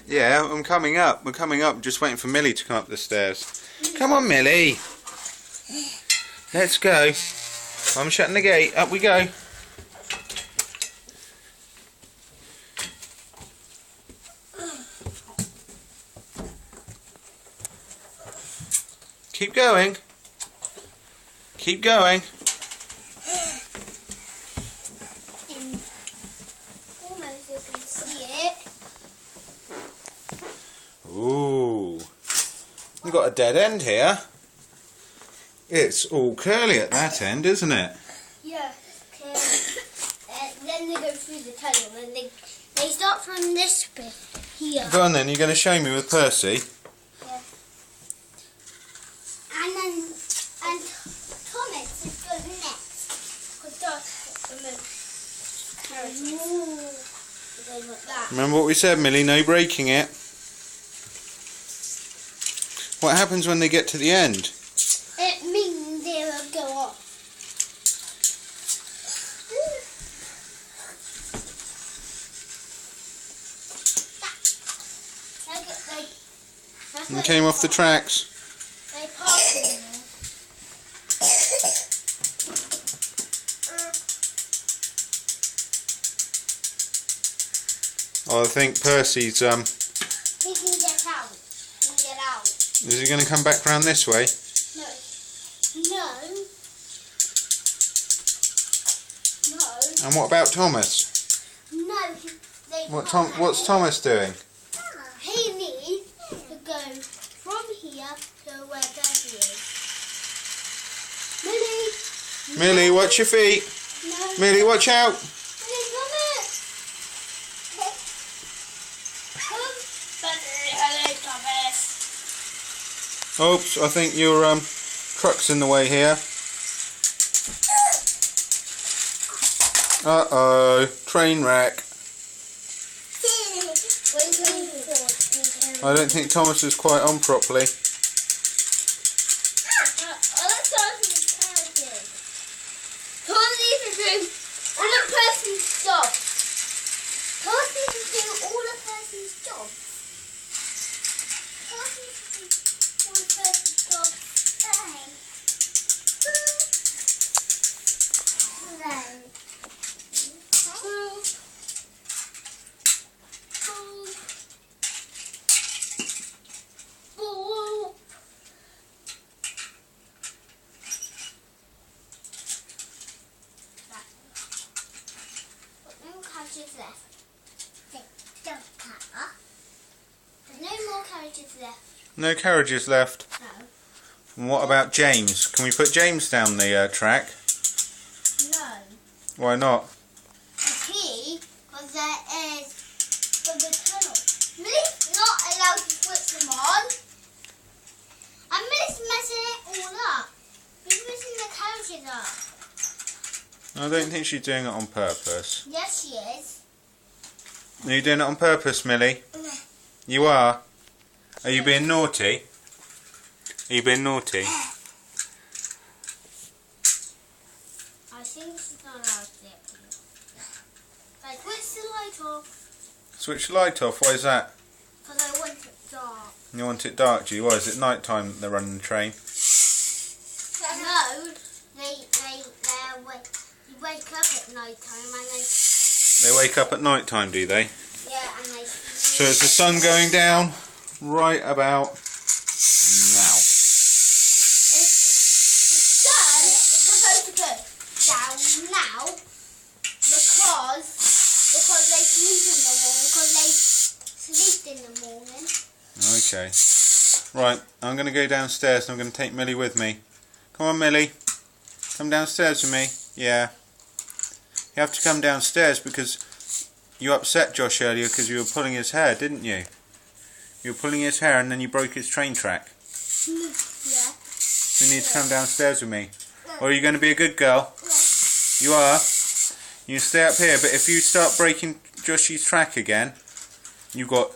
Yeah, I'm coming up. We're coming up. Just waiting for Millie to come up the stairs. Come on, Millie. Let's go. I'm shutting the gate. Up we go. Keep going. Keep going. Almost you can see it. Ooh. We've got a dead end here. It's all curly at that end, isn't it? Yeah. Then they go through the tunnel and they start from this bit here. Go on then, you're going to show me with Percy. Yeah. And Thomas is going next. Because that's the most carriages. It goes like that. Remember what we said, Millie, no breaking it. What happens when they get to the end? It means they will go off. And came off the tracks. They parked in there. Oh, I think Percy's He can get out. He can get out. Is he going to come back round this way? No. No. And what about Thomas? No. What's Thomas doing? He needs to go from here to where Daddy is. Millie. Millie, watch your feet. No. Millie, watch out. Millie, come here. Come. Hello, Thomas. Oops, I think your truck's in the way here. Uh-oh, train wreck. I don't think Thomas is quite on properly. There's no more carriages left. No carriages left. No. And what about James? Can we put James down the track? No. Why not? Because there is the tunnel. Millie's not allowed to switch them on. And Millie's messing it all up. He's messing the carriages up. I don't think she's doing it on purpose. Yes, she is. Are you doing it on purpose, Millie? You are? Are you being naughty? Are you being naughty? I think she's not allowed to do it. Like, switch the light off. Switch the light off, why is that? Because I want it dark. You want it dark, do you? Why, is it night time that they're running the train? No, they wake up at night time and They wake up at night time, do they? yeah, and they. So is the sun going down right about now? The sun is supposed to go down now because they sleep in the morning. Okay. Right, I'm going to go downstairs and I'm going to take Millie with me. Come on, Millie. Come downstairs with me. Yeah. You have to come downstairs because you upset Josh earlier because you were pulling his hair, didn't you? You were pulling his hair and then you broke his train track. Yeah. You need to come downstairs with me. Or are you going to be a good girl? You are? You stay up here, but if you start breaking Joshy's track again, you've got